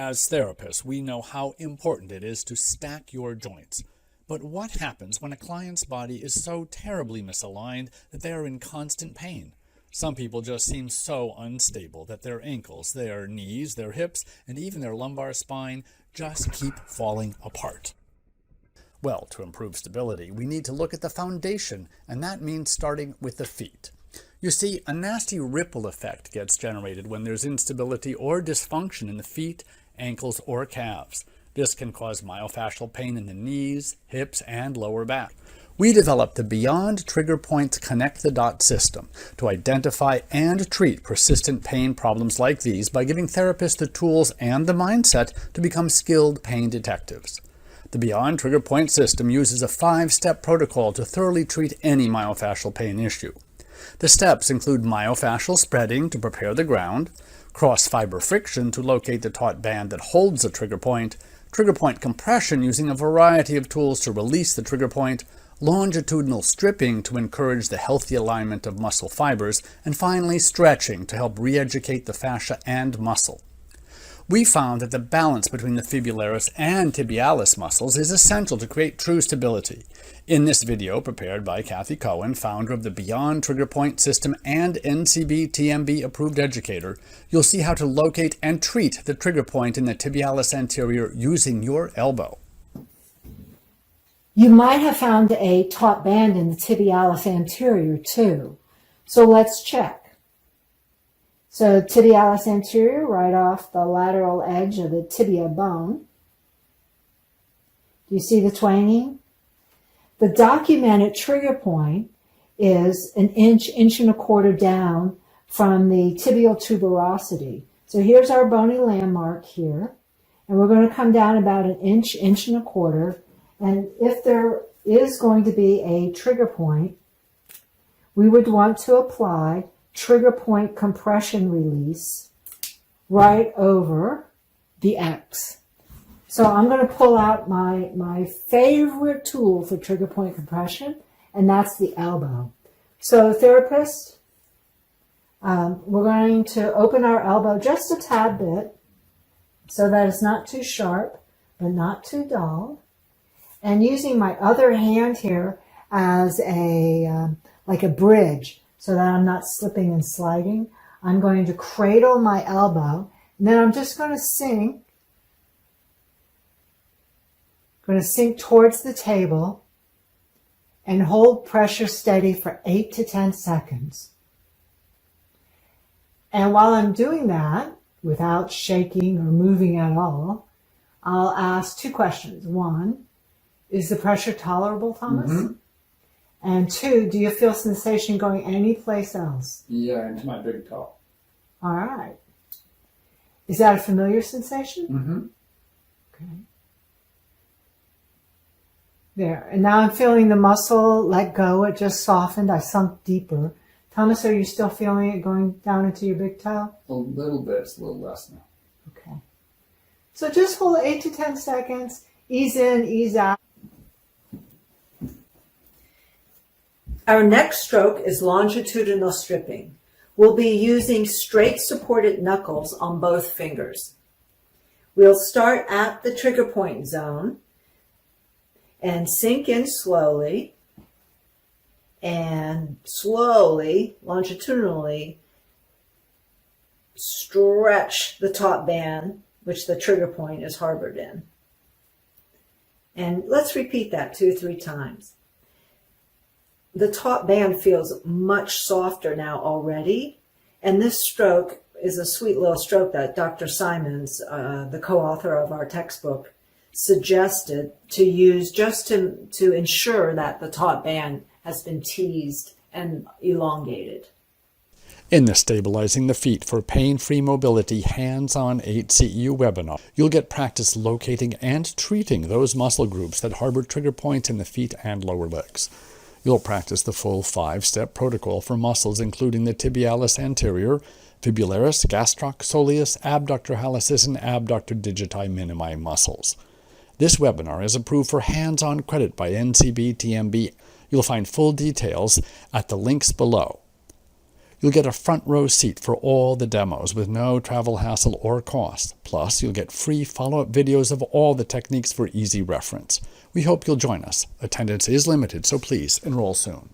As therapists, we know how important it is to stack your joints. But what happens when a client's body is so terribly misaligned that they are in constant pain? Some people just seem so unstable that their ankles, their knees, their hips, and even their lumbar spine just keep falling apart. Well, to improve stability, we need to look at the foundation, and that means starting with the feet. You see, a nasty ripple effect gets generated when there's instability or dysfunction in the feet, ankles, or calves. This can cause myofascial pain in the knees, hips, and lower back. We developed the Beyond Trigger Points Connect the Dots system to identify and treat persistent pain problems like these by giving therapists the tools and the mindset to become skilled pain detectives. The Beyond Trigger Point system uses a 5-step protocol to thoroughly treat any myofascial pain issue. The steps include myofascial spreading to prepare the ground, cross-fiber friction to locate the taut band that holds the trigger point compression using a variety of tools to release the trigger point, longitudinal stripping to encourage the healthy alignment of muscle fibers, and finally stretching to help re-educate the fascia and muscle. We found that the balance between the fibularis and tibialis muscles is essential to create true stability. In this video prepared by Cathy, founder of the Beyond Trigger Point System and NCBTMB-approved educator, you'll see how to locate and treat the trigger point in the tibialis anterior using your elbow. You might have found a taut band in the tibialis anterior too. So let's check. So tibialis anterior, right off the lateral edge of the tibia bone. Do you see the twanging? The documented trigger point is an inch, inch and a quarter down from the tibial tuberosity. So here's our bony landmark here. And we're going to come down about an inch, inch and a quarter. And if there is going to be a trigger point, we would want to apply trigger point compression release right over the X. So I'm going to pull out my favorite tool for trigger point compression, and that's the elbow. So therapist, we're going to open our elbow just a tad bit so that it's not too sharp, but not too dull. And using my other hand here as like a bridge, so that I'm not slipping and sliding, I'm going to cradle my elbow, and then I'm just going to sink. Going to sink towards the table and hold pressure steady for 8 to 10 seconds. And while I'm doing that, without shaking or moving at all, I'll ask 2 questions. 1, is the pressure tolerable, Thomas? Mm-hmm. And 2, do you feel sensation going anyplace else? Yeah, into my big toe. All right. Is that a familiar sensation? Mm-hmm. Okay. There. And now I'm feeling the muscle let go. It just softened. I sunk deeper. Thomas, are you still feeling it going down into your big toe? A little bit. It's a little less now. Okay. So just hold 8 to 10 seconds. Ease in, ease out. Our next stroke is longitudinal stripping. We'll be using straight supported knuckles on both fingers. We'll start at the trigger point zone and sink in slowly and slowly, longitudinally, stretch the taut band, which the trigger point is harbored in. And let's repeat that 2 or 3 times. The taut band feels much softer now already, and this stroke is a sweet little stroke that Dr. Simons, the co-author of our textbook, suggested to use just to ensure that the taut band has been teased and elongated. In the Stabilizing the Feet for Pain-Free Mobility Hands-On CEU webinar, you'll get practice locating and treating those muscle groups that harbor trigger points in the feet and lower legs. You'll practice the full 5-step protocol for muscles including the tibialis anterior, fibularis, gastroc, soleus, abductor hallucis, and abductor digiti minimi muscles. This webinar is approved for hands-on credit by NCBTMB. You'll find full details at the links below. You'll get a front row seat for all the demos with no travel hassle or cost. Plus, you'll get free follow-up videos of all the techniques for easy reference. We hope you'll join us. Attendance is limited, so please enroll soon.